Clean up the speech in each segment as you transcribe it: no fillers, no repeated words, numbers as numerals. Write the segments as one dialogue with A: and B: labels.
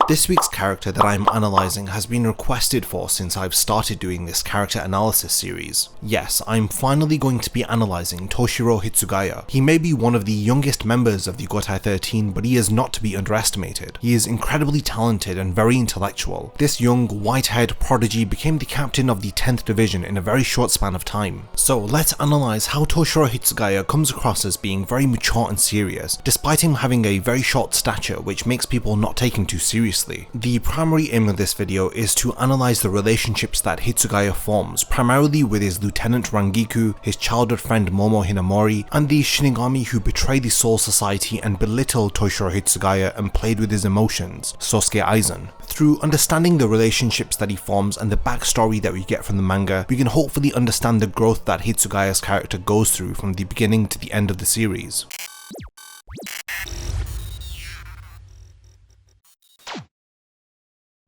A: This week's character that I'm analysing has been requested for since I've started doing this character analysis series. Yes, I'm finally going to be analysing Toshiro Hitsugaya. He may be one of the youngest members of the Gotai 13, but he is not to be underestimated. He is incredibly talented and very intellectual. This young, white-haired prodigy became the captain of the 10th Division in a very short span of time. So let's analyse how Toshiro Hitsugaya comes across as being very mature and serious, despite him having a very short stature which makes people not take him too seriously. The primary aim of this video is to analyse the relationships that Hitsugaya forms, primarily with his Lieutenant Rangiku, his childhood friend Momo Hinamori, and the Shinigami who betrayed the Soul Society and belittled Toshiro Hitsugaya and played with his emotions, Sosuke Aizen. Through understanding the relationships that he forms and the backstory that we get from the manga, we can hopefully understand the growth that Hitsugaya's character goes through from the beginning to the end of the series.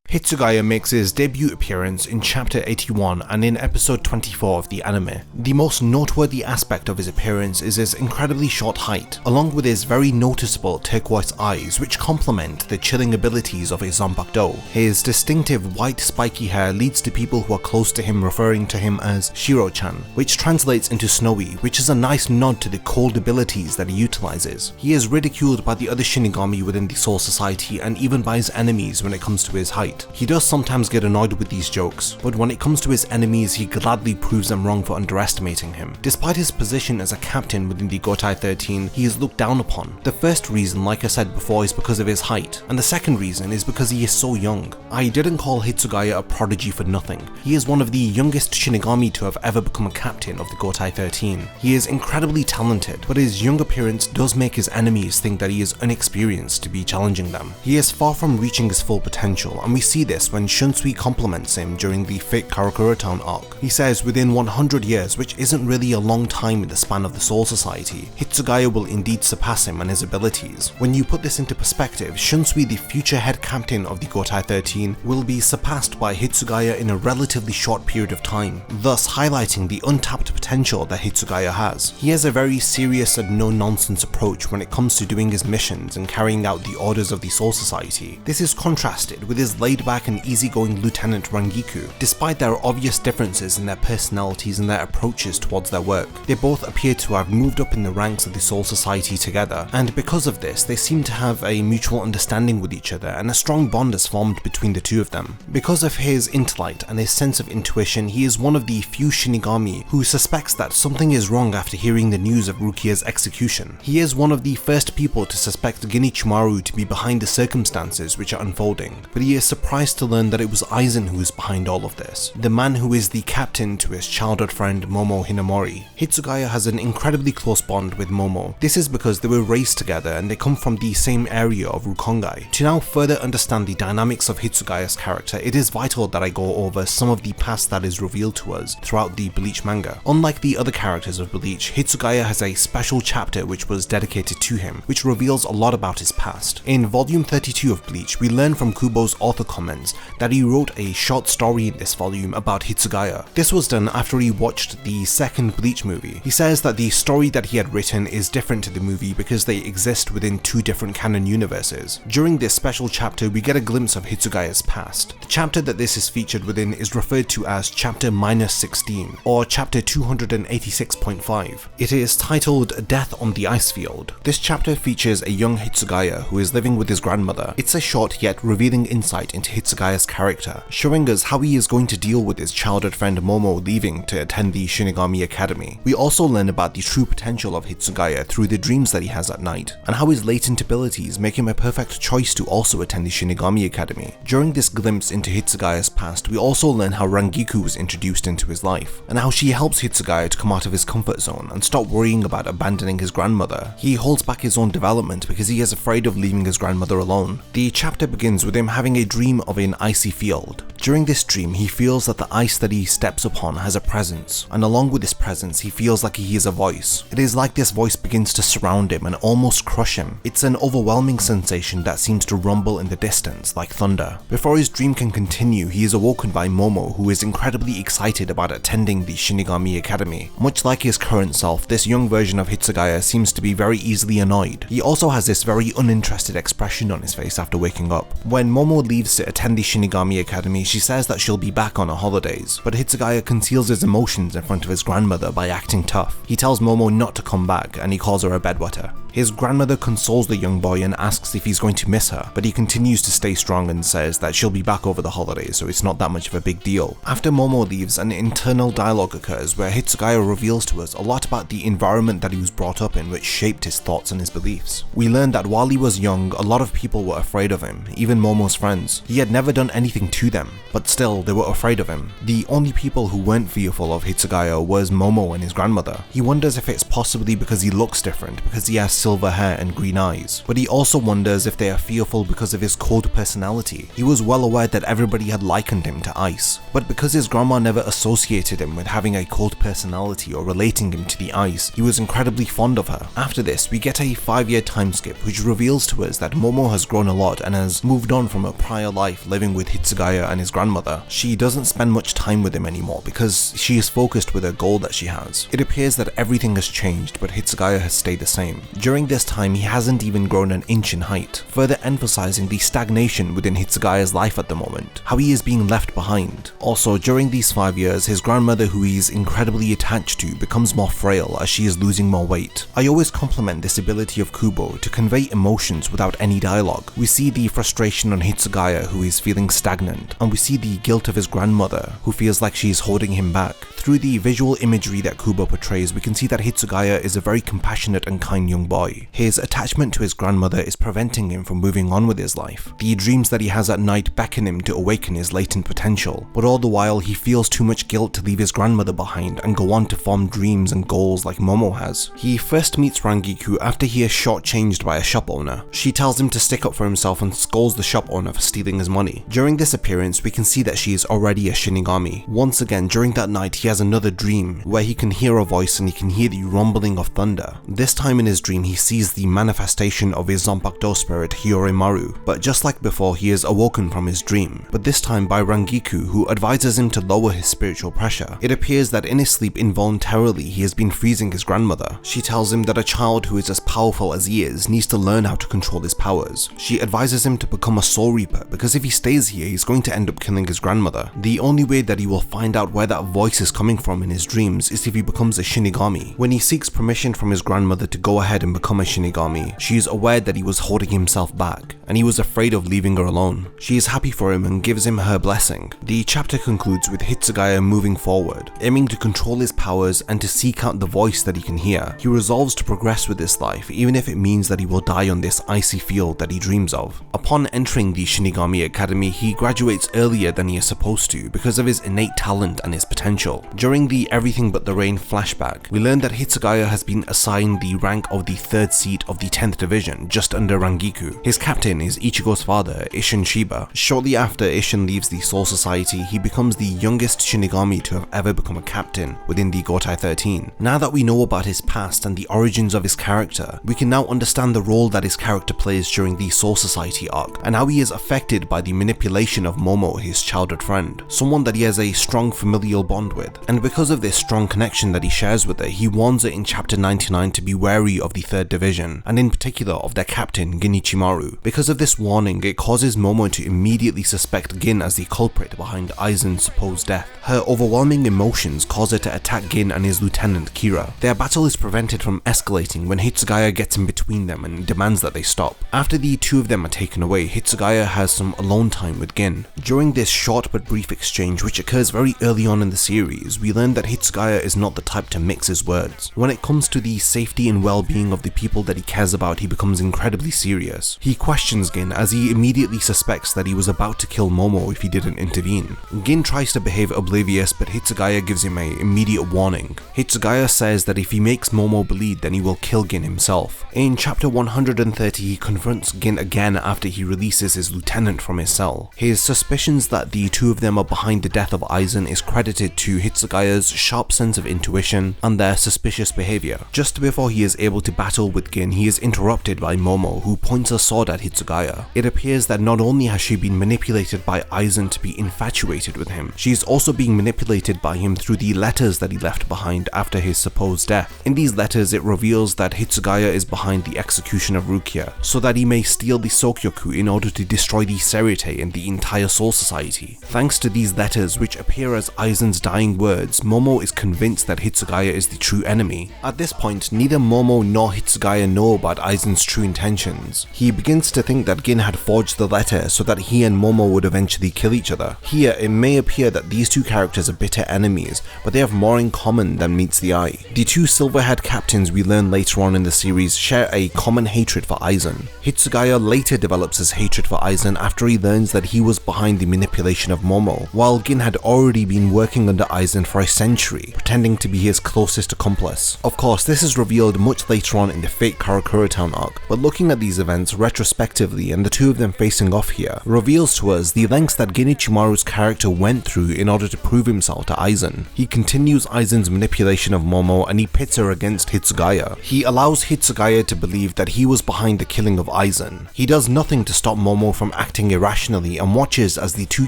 A: Hitsugaya makes his debut appearance in chapter 81 and in episode 24 of the anime. The most noteworthy aspect of his appearance is his incredibly short height, along with his very noticeable turquoise eyes which complement the chilling abilities of his Zanpakuto. His distinctive white spiky hair leads to people who are close to him referring to him as Shiro-chan, which translates into snowy, which is a nice nod to the cold abilities that he utilizes. He is ridiculed by the other Shinigami within the Soul Society and even by his enemies when it comes to his height. He does sometimes get annoyed with these jokes, but when it comes to his enemies he gladly proves them wrong for underestimating him. Despite his position as a captain within the Gotai 13, he is looked down upon. The first reason, like I said before, is because of his height, and the second reason is because he is so young. I didn't call Hitsugaya a prodigy for nothing. He is one of the youngest Shinigami to have ever become a captain of the Gotai 13. He is incredibly talented, but his young appearance does make his enemies think that he is inexperienced to be challenging them. He is far from reaching his full potential, and we see this when Shunsui compliments him during the Fake Karakura Town arc. He says within 100 years, which isn't really a long time in the span of the Soul Society, Hitsugaya will indeed surpass him and his abilities. When you put this into perspective, Shunsui, the future head captain of the Gotai 13, will be surpassed by Hitsugaya in a relatively short period of time, thus highlighting the untapped potential that Hitsugaya has. He has a very serious and no-nonsense approach when it comes to doing his missions and carrying out the orders of the Soul Society. This is contrasted with his laid-back and easygoing Lieutenant Rangiku. Despite their obvious differences in their personalities and their approaches towards their work, they both appear to have moved up in the ranks of the Soul Society together, and because of this they seem to have a mutual understanding with each other and a strong bond is formed between the two of them. Because of his intellect and his sense of intuition, he is one of the few Shinigami who suspects that something is wrong after hearing the news of Rukia's execution. He is one of the first people to suspect Gin Ichimaru to be behind the circumstances which are unfolding, but he is surprised to learn that it was Aizen who is behind all of this, the man who is the captain to his childhood friend Momo Hinamori. Hitsugaya has an incredibly close bond with Momo. This is because they were raised together and they come from the same area of Rukongai. To now further understand the dynamics of Hitsugaya's character, it is vital that I go over some of the past that is revealed to us throughout the Bleach manga. Unlike the other characters of Bleach, Hitsugaya has a special chapter which was dedicated to him, which reveals a lot about his past. In volume 32 of Bleach, we learn from Kubo's author comments that he wrote a short story in this volume about Hitsugaya. This was done after he watched the second Bleach movie. He says that the story that he had written is different to the movie because they exist within two different canon universes. During this special chapter, we get a glimpse of Hitsugaya's past. The chapter that this is featured within is referred to as chapter -16, or chapter 286.5. It is titled Death on the Ice Field. This chapter features a young Hitsugaya who is living with his grandmother. It's a short yet revealing insight into Hitsugaya's character, showing us how he is going to deal with his childhood friend Momo leaving to attend the Shinigami Academy. We also learn about the true potential of Hitsugaya through the dreams that he has at night, and how his latent abilities make him a perfect choice to also attend the Shinigami Academy. During this glimpse into Hitsugaya's past, we also learn how Rangiku was introduced into his life, and how she helps Hitsugaya to come out of his comfort zone and stop worrying about abandoning his grandmother. He holds back his own development because he is afraid of leaving his grandmother alone. The chapter begins with him having a dream of an icy field. During this dream, he feels that the ice that he steps upon has a presence, and along with this presence, he feels like he hears a voice. It is like this voice begins to surround him and almost crush him. It's an overwhelming sensation that seems to rumble in the distance like thunder. Before his dream can continue, he is awoken by Momo, who is incredibly excited about attending the Shinigami Academy. Much like his current self, this young version of Hitsugaya seems to be very easily annoyed. He also has this very uninterested expression on his face after waking up. When Momo leaves to attend the Shinigami Academy, she says that she'll be back on her holidays, but Hitsugaya conceals his emotions in front of his grandmother by acting tough. He tells Momo not to come back, and he calls her a bedwetter. His grandmother consoles the young boy and asks if he's going to miss her, but he continues to stay strong and says that she'll be back over the holidays, so it's not that much of a big deal. After Momo leaves, an internal dialogue occurs where Hitsugaya reveals to us a lot about the environment that he was brought up in, which shaped his thoughts and his beliefs. We learn that while he was young, a lot of people were afraid of him, even Momo's friends. He had never done anything to them, but still they were afraid of him. The only people who weren't fearful of Hitsugaya was Momo and his grandmother. He wonders if it's possibly because he looks different, because he has silver hair and green eyes, but he also wonders if they are fearful because of his cold personality. He was well aware that everybody had likened him to ice, but because his grandma never associated him with having a cold personality or relating him to the ice, he was incredibly fond of her. After this, we get a 5-year time skip which reveals to us that Momo has grown a lot and has moved on from her prior life living with Hitsugaya and his grandmother. She doesn't spend much time with him anymore because she is focused with her goal that she has. It appears that everything has changed, but Hitsugaya has stayed the same. During this time, he hasn't even grown an inch in height, further emphasizing the stagnation within Hitsugaya's life at the moment, how he is being left behind. Also, during these 5 years, his grandmother, who he is incredibly attached to, becomes more frail as she is losing more weight. I always compliment this ability of Kubo to convey emotions without any dialogue. We see the frustration on Hitsugaya, who is feeling stagnant, and we see the guilt of his grandmother, who feels like she is holding him back. Through the visual imagery that Kubo portrays, we can see that Hitsugaya is a very compassionate and kind young boy. His attachment to his grandmother is preventing him from moving on with his life. The dreams that he has at night beckon him to awaken his latent potential, but all the while he feels too much guilt to leave his grandmother behind and go on to form dreams and goals like Momo has. He first meets Rangiku after he is shortchanged by a shop owner. She tells him to stick up for himself and scolds the shop owner for stealing his money. During this appearance, we can see that she is already a Shinigami. Once again, during that night, he has another dream where he can hear a voice and he can hear the rumbling of thunder. This time in his dream, he sees the manifestation of his Zanpakuto spirit Harribel, but just like before, he is awoken from his dream, but this time by Rangiku, who advises him to lower his spiritual pressure. It appears that in his sleep, involuntarily, he has been freezing his grandmother. She tells him that a child who is as powerful as he is needs to learn how to control his powers. She advises him to become a Soul Reaper because if he stays here, he's going to end up killing his grandmother. The only way that he will find out where that voice is coming from in his dreams is if he becomes a Shinigami. When he seeks permission from his grandmother to go ahead and become a Shinigami, she is aware that he was holding himself back, and he was afraid of leaving her alone. She is happy for him and gives him her blessing. The chapter concludes with Hitsugaya moving forward, aiming to control his powers and to seek out the voice that he can hear. He resolves to progress with his life, even if it means that he will die on this icy field that he dreams of. Upon entering the Shinigami Academy, he graduates earlier than he is supposed to because of his innate talent and his potential. During the Everything But the Rain flashback, we learn that Hitsugaya has been assigned the rank of the 3rd seat of the 10th division, just under Rangiku. His captain is Ichigo's father, Isshin Shiba. Shortly after Isshin leaves the Soul Society, he becomes the youngest Shinigami to have ever become a captain within the Gotai 13. Now that we know about his past and the origins of his character, we can now understand the role that his character plays during the Soul Society arc, and how he is affected by the manipulation of Momo, his childhood friend, someone that he has a strong familial bond with. And because of this strong connection that he shares with her, he warns her in chapter 99 to be wary of the 3rd division, and in particular of their captain, Gin Ichimaru. Because of this warning, it causes Momo to immediately suspect Gin as the culprit behind Aizen's supposed death. Her overwhelming emotions cause her to attack Gin and his lieutenant Kira. Their battle is prevented from escalating when Hitsugaya gets in between them and demands that they stop. After the two of them are taken away, Hitsugaya has some alone time with Gin. During this short but brief exchange, which occurs very early on in the series, we learn that Hitsugaya is not the type to mix his words. When it comes to the safety and well-being of the people that he cares about, he becomes incredibly serious. He questions questions Gin as he immediately suspects that he was about to kill Momo if he didn't intervene. Gin tries to behave oblivious, but Hitsugaya gives him an immediate warning. Hitsugaya says that if he makes Momo bleed, then he will kill Gin himself. In chapter 130, he confronts Gin again after he releases his lieutenant from his cell. His suspicions that the two of them are behind the death of Aizen is credited to Hitsugaya's sharp sense of intuition and their suspicious behavior. Just before he is able to battle with Gin, he is interrupted by Momo, who points a sword at Hitsugaya. It appears that not only has she been manipulated by Aizen to be infatuated with him, she is also being manipulated by him through the letters that he left behind after his supposed death. In these letters, it reveals that Hitsugaya is behind the execution of Rukia, so that he may steal the Sokyoku in order to destroy the Serite and the entire Soul Society. Thanks to these letters, which appear as Aizen's dying words, Momo is convinced that Hitsugaya is the true enemy. At this point, neither Momo nor Hitsugaya know about Aizen's true intentions. He begins to think that Gin had forged the letter so that he and Momo would eventually kill each other. Here, it may appear that these two characters are bitter enemies, but they have more in common than meets the eye. The two silver-haired captains we learn later on in the series share a common hatred for Aizen. Hitsugaya later develops his hatred for Aizen after he learns that he was behind the manipulation of Momo, while Gin had already been working under Aizen for a century, pretending to be his closest accomplice. Of course, this is revealed much later on in the Fate Karakura Town arc, but looking at these events retrospectively and the two of them facing off here, reveals to us the lengths that Gin Ichimaru's character went through in order to prove himself to Aizen. He continues Aizen's manipulation of Momo and he pits her against Hitsugaya. He allows Hitsugaya to believe that he was behind the killing of Aizen. He does nothing to stop Momo from acting irrationally and watches as the two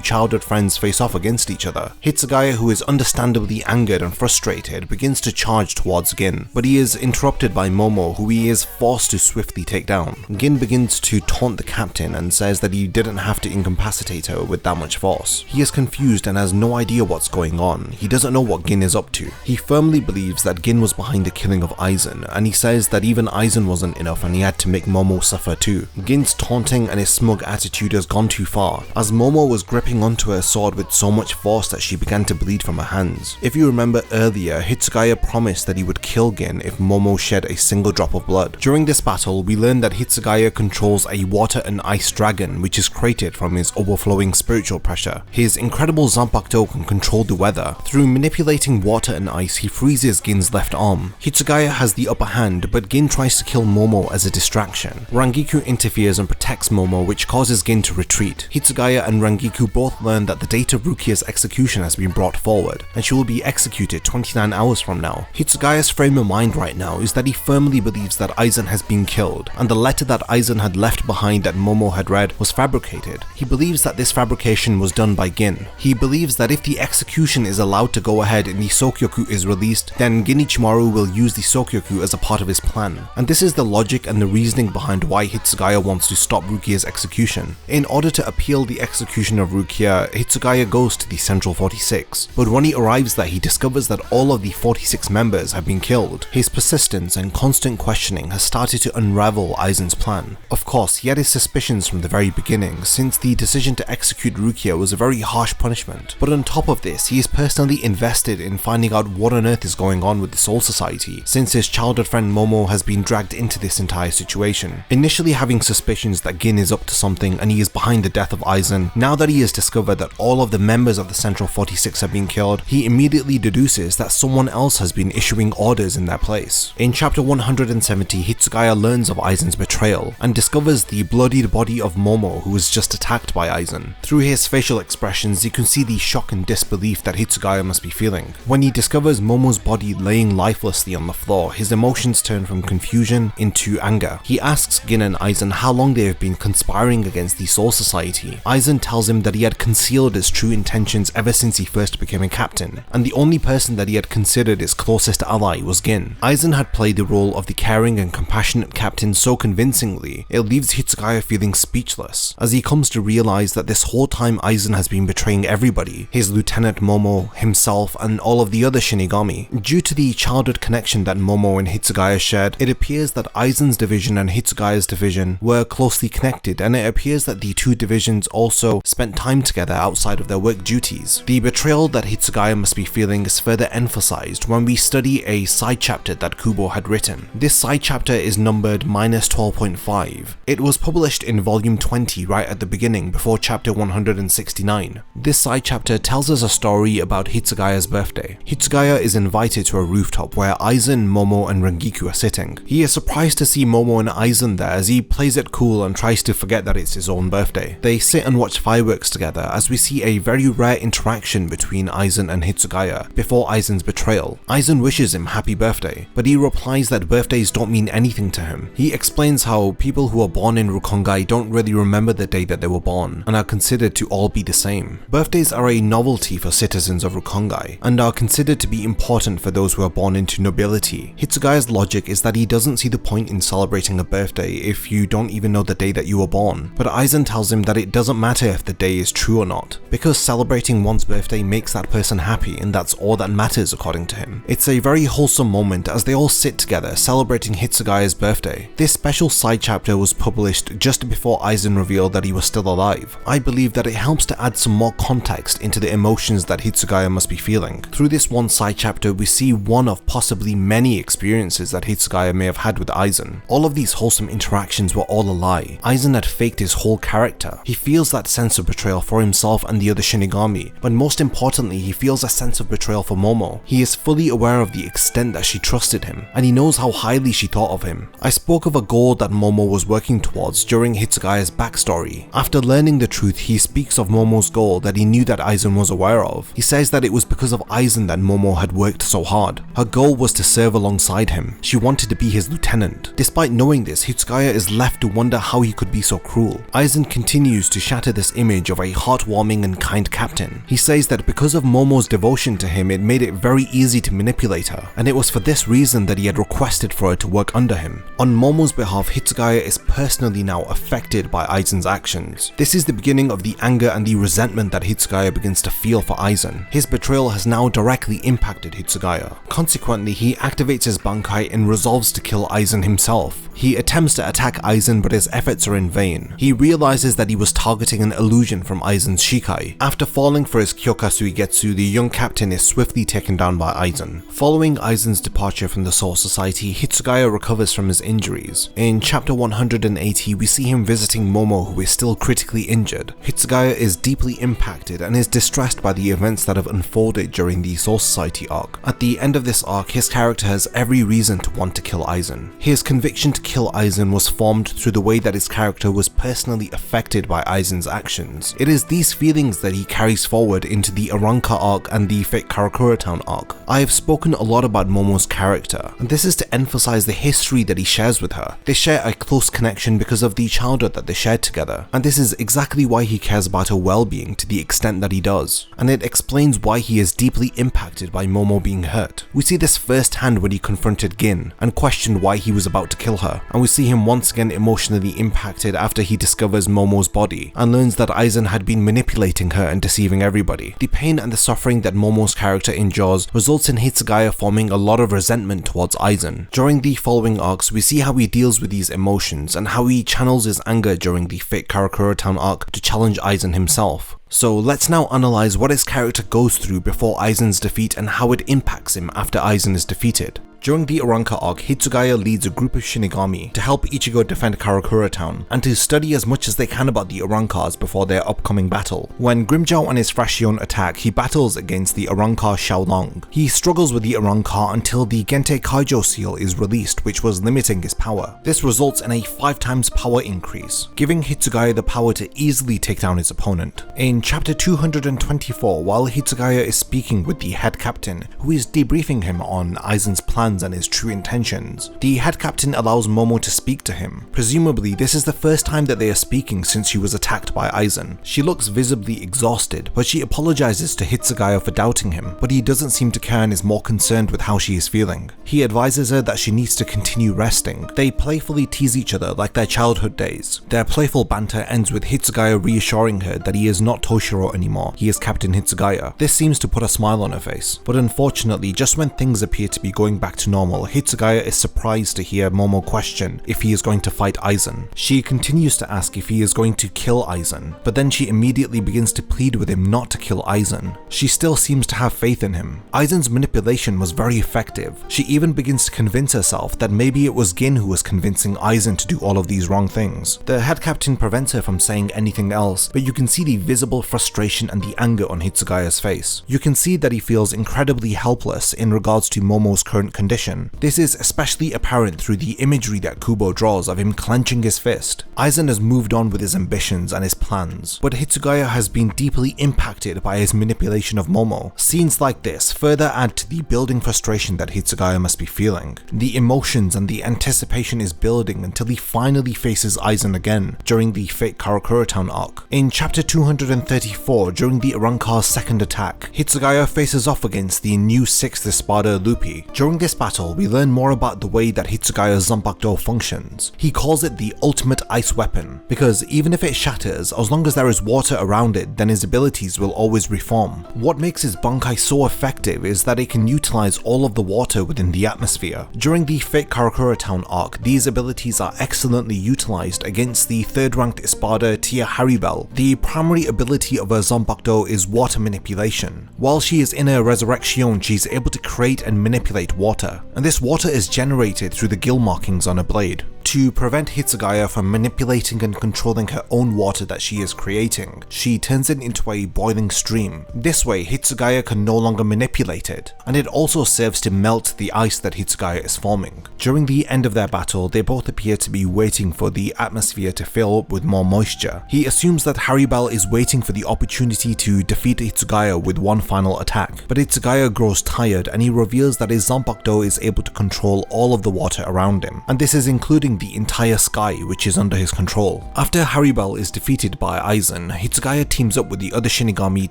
A: childhood friends face off against each other. Hitsugaya, who is understandably angered and frustrated, begins to charge towards Gin, but he is interrupted by Momo, who he is forced to swiftly take down. Gin begins to taunt the captain and says that he didn't have to incapacitate her with that much force. He is confused and has no idea what's going on. He doesn't know what Gin is up to. He firmly believes that Gin was behind the killing of Aizen, and he says that even Aizen wasn't enough and he had to make Momo suffer too. Gin's taunting and his smug attitude has gone too far, as Momo was gripping onto her sword with so much force that she began to bleed from her hands. If you remember earlier, Hitsugaya promised that he would kill Gin if Momo shed a single drop of blood. During this battle, we learn that Hitsugaya controls a water and ice dragon, which is created from his overflowing spiritual pressure. His incredible Zanpakuto can control the weather. Through manipulating water and ice, he freezes Gin's left arm. Hitsugaya has the upper hand, but Gin tries to kill Momo as a distraction. Rangiku interferes and protects Momo, which causes Gin to retreat. Hitsugaya and Rangiku both learn that the date of Rukia's execution has been brought forward, and she will be executed 29 hours from now. Hitsugaya's frame of mind right now is that he firmly believes that Aizen has been killed, and the letter that Aizen had left behind that Momo had read was fabricated. He believes that this fabrication was done by Gin. He believes that if the execution is allowed to go ahead and the Sokyoku is released, then Gin Ichimaru will use the Sokyoku as a part of his plan. And this is the logic and the reasoning behind why Hitsugaya wants to stop Rukia's execution. In order to appeal the execution of Rukia, Hitsugaya goes to the Central 46, but when he arrives there, he discovers that all of the 46 members have been killed. His persistence and constant questioning has started to unravel Aizen's plan. Of course, he had his suspicions from the very beginning, since the decision to execute Rukia was a very harsh punishment. But on top of this, he is personally invested in finding out what on earth is going on with the Soul Society, since his childhood friend Momo has been dragged into this entire situation. Initially having suspicions that Gin is up to something and he is behind the death of Aizen, now that he has discovered that all of the members of the Central 46 have been killed, he immediately deduces that someone else has been issuing orders in their place. In chapter 170, Hitsugaya learns of Aizen's betrayal and discovers the bloodied body of Momo, who was just attacked by Aizen. Through his facial expressions, you can see the shock and disbelief that Hitsugaya must be feeling. When he discovers Momo's body laying lifelessly on the floor, his emotions turn from confusion into anger. He asks Gin and Aizen how long they have been conspiring against the Soul Society. Aizen tells him that he had concealed his true intentions ever since he first became a captain, and the only person that he had considered his closest ally was Gin. Aizen had played the role of the caring and compassionate captain so convincingly, it leaves Hitsugaya feeling speechless, as he comes to realize that this whole time Aizen has been betraying everybody, his lieutenant Momo, himself, and all of the other Shinigami. Due to the childhood connection that Momo and Hitsugaya shared, it appears that Aizen's division and Hitsugaya's division were closely connected, and it appears that the two divisions also spent time together outside of their work duties. The betrayal that Hitsugaya must be feeling is further emphasized when we study a side chapter that Kubo had written. This side chapter is numbered -12.5. It was published in volume 20 right at the beginning before chapter 169. This side chapter tells us a story about Hitsugaya's birthday. Hitsugaya is invited to a rooftop where Aizen, Momo and Rengiku are sitting. He is surprised to see Momo and Aizen there as he plays it cool and tries to forget that it's his own birthday. They sit and watch fireworks together as we see a very rare interaction between Aizen and Hitsugaya before Aizen's betrayal. Aizen wishes him happy birthday, but he replies that birthdays don't mean anything to him. He explains how people who are born in Rukongai don't really remember the day that they were born and are considered to all be the same. Birthdays are a novelty for citizens of Rukongai and are considered to be important for those who are born into nobility. Hitsugaya's logic is that he doesn't see the point in celebrating a birthday if you don't even know the day that you were born, but Aizen tells him that it doesn't matter if the day is true or not, because celebrating one's birthday makes that person happy and that's all that matters according to him. It's a very wholesome moment as they all sit together celebrating Hitsugaya's birthday. This special side chapter was published just before Aizen revealed that he was still alive. I believe that it helps to add some more context into the emotions that Hitsugaya must be feeling. Through this one side chapter we see one of possibly many experiences that Hitsugaya may have had with Aizen. All of these wholesome interactions were all a lie. Aizen had faked his whole character. He feels that sense of betrayal for himself and the other Shinigami, but most importantly he feels a sense of betrayal for Momo. He is fully aware of the extent that she trusted him, and he knows how highly she thought of him. I spoke of a goal that Momo was working towards during Hitsugaya's backstory. After learning the truth, he speaks of Momo's goal that he knew that Aizen was aware of. He says that it was because of Aizen that Momo had worked so hard. Her goal was to serve alongside him. She wanted to be his lieutenant. Despite knowing this, Hitsugaya is left to wonder how he could be so cruel. Aizen continues to shatter this image of a heartwarming and kind captain. He says that because of Momo's devotion to him, it made it very easy to manipulate her, and it was for this reason that he had requested for her to work under him. On Momo's behalf, Hitsugaya is personally now affected by Aizen's actions. This is the beginning of the anger and the resentment that Hitsugaya begins to feel for Aizen. His betrayal has now directly impacted Hitsugaya. Consequently, he activates his Bankai and resolves to kill Aizen himself. He attempts to attack Aizen, but his efforts are in vain. He realizes that he was targeting an illusion from Aizen's Shikai. After falling for his Kyoka Suigetsu, the young captain is swiftly taken down by Aizen. Following Aizen's departure from the Soul Society, Hitsugaya recovers from his injuries. In chapter 180, we see him visiting Momo, who is still critically injured. Hitsugaya is deeply impacted and is distressed by the events that have unfolded during the Soul Society arc. At the end of this arc, his character has every reason to want to kill Aizen. His conviction to kill Aizen was formed through the way that his character was personally affected by Aizen's actions. It is these feelings that he carries forward into the Aranka arc and the Fate Karakura Town arc. I have spoken a lot about Momo's character, and this is to emphasize the history that he shares with her. They share a close connection because of the childhood that they shared together, and this is exactly why he cares about her well-being to the extent that he does, and it explains why he is deeply impacted by Momo being hurt. We see this firsthand when he confronted Gin and questioned why he was about to kill her, and we see him once again emotionally impacted after he discovers Momo's body and learns that Aizen had been manipulating her and deceiving everybody. The pain and the suffering that Momo's character endures results in Hitsugaya forming a lot of resentment towards Aizen. During the following arcs, we see how he deals with these emotions and how he channels his anger during the Fate Karakura Town arc to challenge Aizen himself. So let's now analyze what his character goes through before Aizen's defeat and how it impacts him after Aizen is defeated. During the Aranka arc, Hitsugaya leads a group of Shinigami to help Ichigo defend Karakura Town and to study as much as they can about the Arankas before their upcoming battle. When Grimmjow and his Fracción attack, he battles against the Aranka Xiaolong. He struggles with the Aranka until the Gente Kaijo seal is released, which was limiting his power. This results in a 5 times power increase, giving Hitsugaya the power to easily take down his opponent. In chapter 224, while Hitsugaya is speaking with the head captain, who is debriefing him on Aizen's plan and his true intentions, the head captain allows Momo to speak to him. Presumably, this is the first time that they are speaking since she was attacked by Aizen. She looks visibly exhausted, but she apologizes to Hitsugaya for doubting him, but he doesn't seem to care and is more concerned with how she is feeling. He advises her that she needs to continue resting. They playfully tease each other like their childhood days. Their playful banter ends with Hitsugaya reassuring her that he is not Toshiro anymore, he is Captain Hitsugaya. This seems to put a smile on her face, but unfortunately, just when things appear to be going back to normal, Hitsugaya is surprised to hear Momo question if he is going to fight Aizen. She continues to ask if he is going to kill Aizen, but then she immediately begins to plead with him not to kill Aizen. She still seems to have faith in him. Aizen's manipulation was very effective. She even begins to convince herself that maybe it was Gin who was convincing Aizen to do all of these wrong things. The head captain prevents her from saying anything else, but you can see the visible frustration and the anger on Hitsugaya's face. You can see that he feels incredibly helpless in regards to Momo's current condition. This is especially apparent through the imagery that Kubo draws of him clenching his fist. Aizen has moved on with his ambitions and his plans, but Hitsugaya has been deeply impacted by his manipulation of Momo. Scenes like this further add to the building frustration that Hitsugaya must be feeling. The emotions and the anticipation is building until he finally faces Aizen again during the Fate Karakura Town arc. In chapter 234, during the Arrancar's second attack, Hitsugaya faces off against the new 6th Espada Lupi. During this battle, we learn more about the way that Hitsugaya's Zanpakuto functions. He calls it the ultimate ice weapon, because even if it shatters, as long as there is water around it, then his abilities will always reform. What makes his Bankai so effective is that it can utilize all of the water within the atmosphere. During the Fate Karakura Town arc, these abilities are excellently utilized against the 3rd ranked Espada Tia Harribel. The primary ability of her Zanpakuto is water manipulation. While she is in her Resurrection, she is able to create and manipulate water, and this water is generated through the gill markings on her blade. To prevent Hitsugaya from manipulating and controlling her own water that she is creating, she turns it into a boiling stream. This way, Hitsugaya can no longer manipulate it, and it also serves to melt the ice that Hitsugaya is forming. During the end of their battle, they both appear to be waiting for the atmosphere to fill up with more moisture. He assumes that Harribel is waiting for the opportunity to defeat Hitsugaya with one final attack, but Hitsugaya grows tired and he reveals that his Zanpakuto is able to control all of the water around him, and this is including the entire sky which is under his control. After Harribel is defeated by Aizen, Hitsugaya teams up with the other Shinigami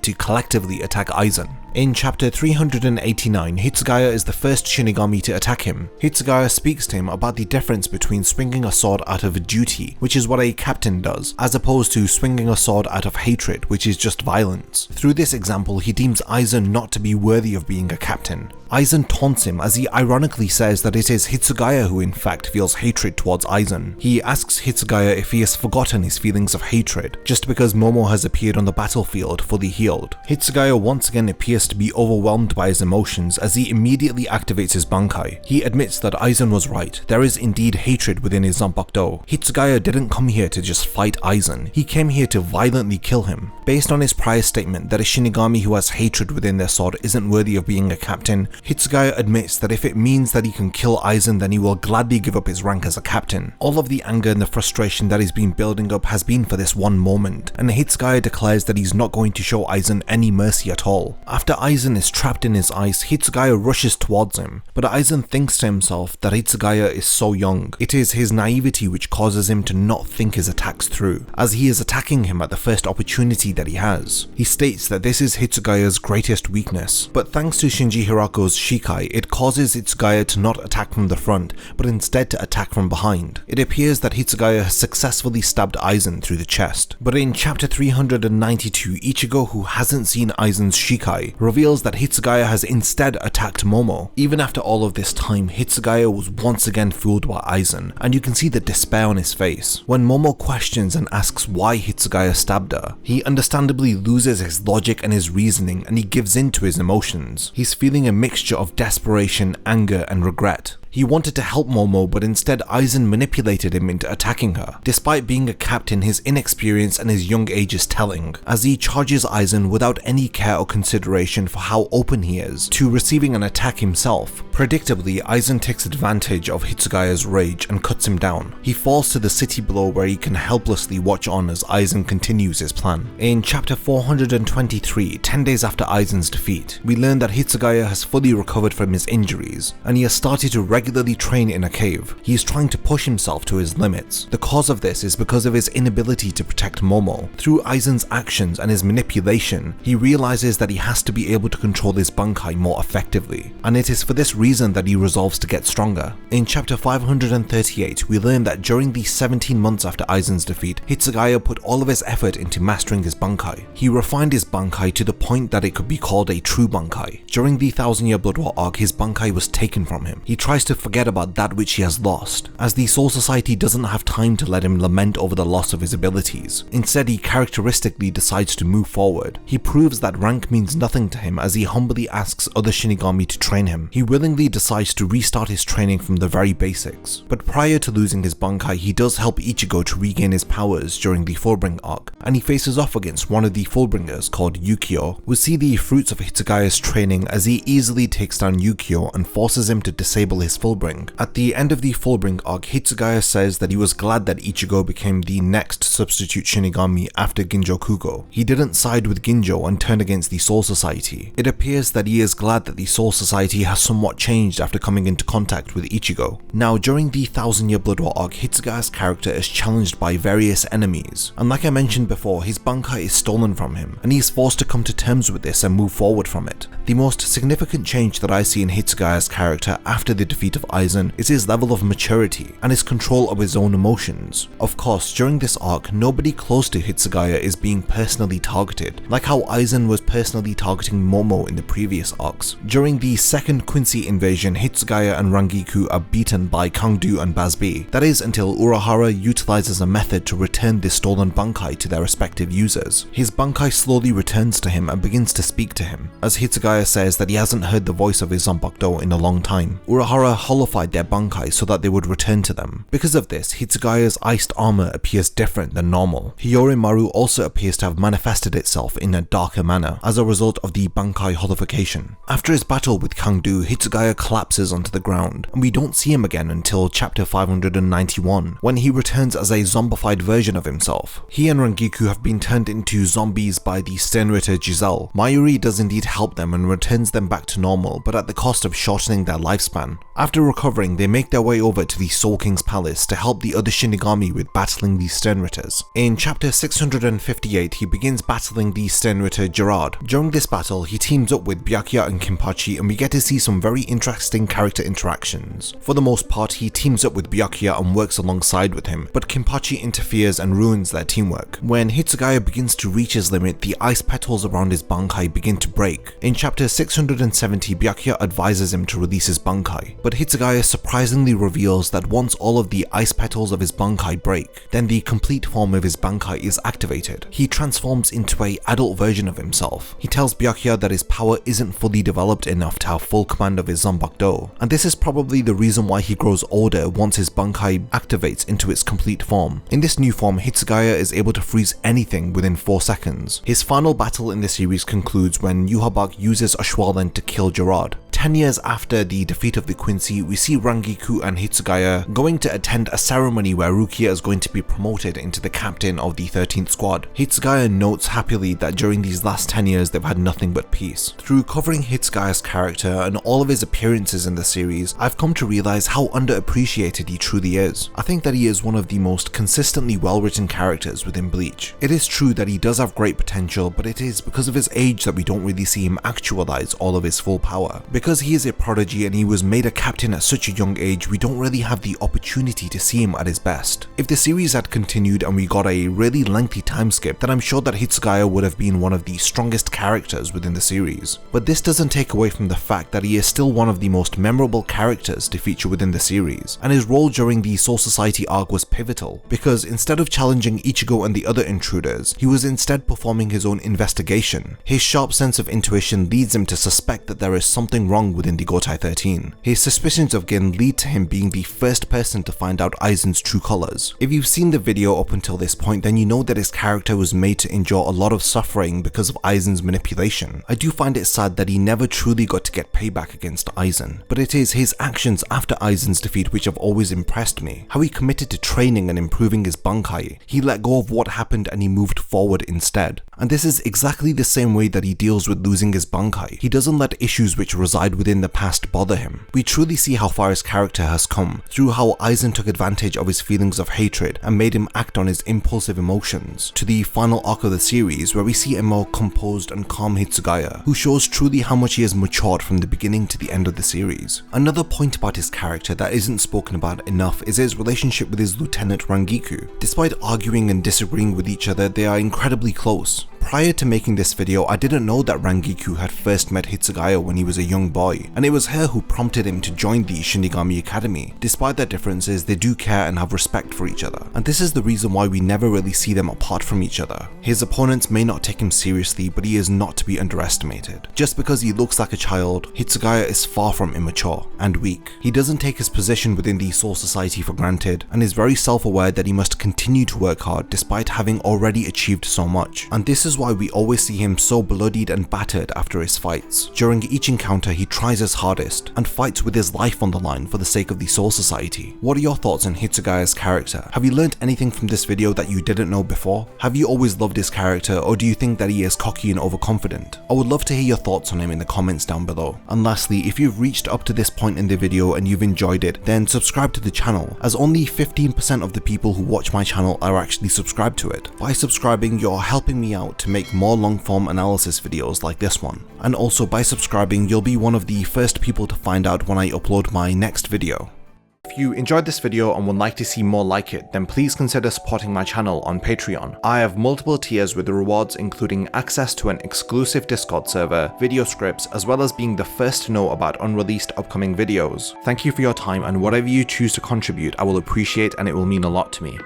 A: to collectively attack Aizen. In chapter 389, Hitsugaya is the first Shinigami to attack him. Hitsugaya speaks to him about the difference between swinging a sword out of duty, which is what a captain does, as opposed to swinging a sword out of hatred, which is just violence. Through this example, he deems Aizen not to be worthy of being a captain. Aizen taunts him as he ironically says that it is Hitsugaya who in fact feels hatred towards Aizen. He asks Hitsugaya if he has forgotten his feelings of hatred, just because Momo has appeared on the battlefield fully healed. Hitsugaya once again appears to be overwhelmed by his emotions as he immediately activates his Bankai. He admits that Aizen was right, there is indeed hatred within his Zanpakuto. Hitsugaya didn't come here to just fight Aizen, he came here to violently kill him. Based on his prior statement that a Shinigami who has hatred within their sword isn't worthy of being a captain, Hitsugaya admits that if it means that he can kill Aizen, then he will gladly give up his rank as a captain. All of the anger and the frustration that he's been building up has been for this one moment, and Hitsugaya declares that he's not going to show Aizen any mercy at all. After Aizen is trapped in his ice, Hitsugaya rushes towards him, but Aizen thinks to himself that Hitsugaya is so young. It is his naivety which causes him to not think his attacks through, as he is attacking him at the first opportunity that he has. He states that this is Hitsugaya's greatest weakness, but thanks to Shinji Hirako's Shikai, it causes Hitsugaya to not attack from the front, but instead to attack from behind. It appears that Hitsugaya has successfully stabbed Aizen through the chest, but in chapter 392, Ichigo, who hasn't seen Aizen's Shikai, reveals that Hitsugaya has instead attacked Momo. Even after all of this time, Hitsugaya was once again fooled by Aizen, and you can see the despair on his face. When Momo questions and asks why Hitsugaya stabbed her, he understandably loses his logic and his reasoning, and he gives in to his emotions. He's feeling a mixture of desperation, anger, and regret. He wanted to help Momo, but instead Aizen manipulated him into attacking her. Despite being a captain, his inexperience and his young age is telling, as he charges Aizen without any care or consideration for how open he is to receiving an attack himself. Predictably, Aizen takes advantage of Hitsugaya's rage and cuts him down. He falls to the city below where he can helplessly watch on as Aizen continues his plan. In chapter 423, 10 days after Aizen's defeat, we learn that Hitsugaya has fully recovered from his injuries, and he has started to regularly train in a cave. He is trying to push himself to his limits. The cause of this is because of his inability to protect Momo. Through Aizen's actions and his manipulation, he realizes that he has to be able to control his Bankai more effectively, and it is for this reason that he resolves to get stronger. In chapter 538, we learn that during the 17 months after Aizen's defeat, Hitsugaya put all of his effort into mastering his Bankai. He refined his Bankai to the point that it could be called a true Bankai. During the 1000-year Blood War arc, his Bankai was taken from him. He tries to forget about that which he has lost, as the Soul Society doesn't have time to let him lament over the loss of his abilities. Instead, he characteristically decides to move forward. He proves that rank means nothing to him as he humbly asks other Shinigami to train him. He willingly decides to restart his training from the very basics. But prior to losing his Bankai, he does help Ichigo to regain his powers during the Fullbring arc, and he faces off against one of the Fullbringers called Yukio. We see the fruits of Hitsugaya's training as he easily takes down Yukio and forces him to disable his Fullbring. At the end of the Fullbring arc, Hitsugaya says that he was glad that Ichigo became the next substitute Shinigami after Ginjo Kugo. He didn't side with Ginjo and turn against the Soul Society. It appears that he is glad that the Soul Society has somewhat changed after coming into contact with Ichigo. Now, during the 1000-year Blood War arc, Hitsugaya's character is challenged by various enemies, and like I mentioned before, his Bankai is stolen from him, and he is forced to come to terms with this and move forward from it. The most significant change that I see in Hitsugaya's character after the defeat of Aizen is his level of maturity and his control of his own emotions. Of course, during this arc, nobody close to Hitsugaya is being personally targeted, like how Aizen was personally targeting Momo in the previous arcs. During the second Quincy invasion, Hitsugaya and Rangiku are beaten by Kangdu and Bazz B. That is until Urahara utilizes a method to return this stolen Bankai to their respective users. His Bankai slowly returns to him and begins to speak to him, as Hitsugaya says that he hasn't heard the voice of his Zanpakuto in a long time. Urahara holified their Bankai so that they would return to them. Because of this, Hitsugaya's iced armor appears different than normal. Hiyorimaru also appears to have manifested itself in a darker manner as a result of the Bankai holification. After his battle with Kangdu, Hitsugaya collapses onto the ground, and we don't see him again until chapter 591, when he returns as a zombified version of himself. He and Rangiku have been turned into zombies by the Sternritter Giselle. Mayuri does indeed help them and returns them back to normal, but at the cost of shortening their lifespan. After recovering, they make their way over to the Soul King's palace to help the other Shinigami with battling the Sternritters. In chapter 658, he begins battling the Sternritter Gerard. During this battle, he teams up with Byakuya and Kinpachi, and we get to see some very interesting character interactions. For the most part, he teams up with Byakuya and works alongside with him, but Kinpachi interferes and ruins their teamwork. When Hitsugaya begins to reach his limit, the ice petals around his Bankai begin to break. In chapter 670, Byakuya advises him to release his Bankai, but Hitsugaya surprisingly reveals that once all of the ice petals of his Bankai break, then the complete form of his Bankai is activated. He transforms into an adult version of himself. He tells Byakuya that his power isn't fully developed enough to have full command of his Zanpakuto, and this is probably the reason why he grows older once his Bankai activates into its complete form. In this new form, Hitsugaya is able to freeze anything within 4 seconds. His final battle in the series concludes when Yhwach uses a Schwallen to kill Gerard. 10 years after the defeat of the Quincy, we see Rangiku and Hitsugaya going to attend a ceremony where Rukia is going to be promoted into the captain of the 13th squad. Hitsugaya notes happily that during these last 10 years they've had nothing but peace. Through covering Hitsugaya's character and all of his appearances in the series, I've come to realize how underappreciated he truly is. I think that he is one of the most consistently well-written characters within Bleach. It is true that he does have great potential, but it is because of his age that we don't really see him actualize all of his full power. Because he is a prodigy and he was made a captain at such a young age, we don't really have the opportunity to see him at his best. If the series had continued and we got a really lengthy time skip, then I'm sure that Hitsugaya would have been one of the strongest characters within the series. But this doesn't take away from the fact that he is still one of the most memorable characters to feature within the series, and his role during the Soul Society arc was pivotal, because instead of challenging Ichigo and the other intruders, he was instead performing his own investigation. His sharp sense of intuition leads him to suspect that there is something wrong within the Gotai 13. His suspicions of Gin lead to him being the first person to find out Aizen's true colors. If you've seen the video up until this point, then you know that his character was made to endure a lot of suffering because of Aizen's manipulation. I do find it sad that he never truly got to get payback against Aizen, but it is his actions after Aizen's defeat which have always impressed me. How he committed to training and improving his Bankai. He let go of what happened and he moved forward instead. And this is exactly the same way that he deals with losing his Bankai. He doesn't let issues which reside within the past bother him. We truly see how far his character has come through how Aizen took advantage of his feelings of hatred and made him act on his impulsive emotions, to the final arc of the series where we see a more composed and calm Hitsugaya, who shows truly how much he has matured from the beginning to the end of the series. Another point about his character that isn't spoken about enough is his relationship with his lieutenant Rangiku. Despite arguing and disagreeing with each other, they are incredibly close. Prior to making this video, I didn't know that Rangiku had first met Hitsugaya when he was a young boy, and it was her who prompted him to join the Shinigami Academy. Despite their differences, they do care and have respect for each other, and this is the reason why we never really see them apart from each other. His opponents may not take him seriously, but he is not to be underestimated. Just because he looks like a child, Hitsugaya is far from immature and weak. He doesn't take his position within the Soul Society for granted, and is very self-aware that he must continue to work hard despite having already achieved so much. And this is why we always see him so bloodied and battered after his fights. During each encounter, he tries his hardest and fights with his life on the line for the sake of the Soul Society. What are your thoughts on Hitsugaya's character? Have you learned anything from this video that you didn't know before? Have you always loved his character, or do you think that he is cocky and overconfident? I would love to hear your thoughts on him in the comments down below. And lastly, if you've reached up to this point in the video and you've enjoyed it, then subscribe to the channel, as only 15% of the people who watch my channel are actually subscribed to it. By subscribing, you're helping me out to make more long-form analysis videos like this one. And also by subscribing, you'll be one of the first people to find out when I upload my next video. If you enjoyed this video and would like to see more like it, then please consider supporting my channel on Patreon. I have multiple tiers with rewards including access to an exclusive Discord server, video scripts, as well as being the first to know about unreleased upcoming videos. Thank you for your time, and whatever you choose to contribute I will appreciate, and it will mean a lot to me.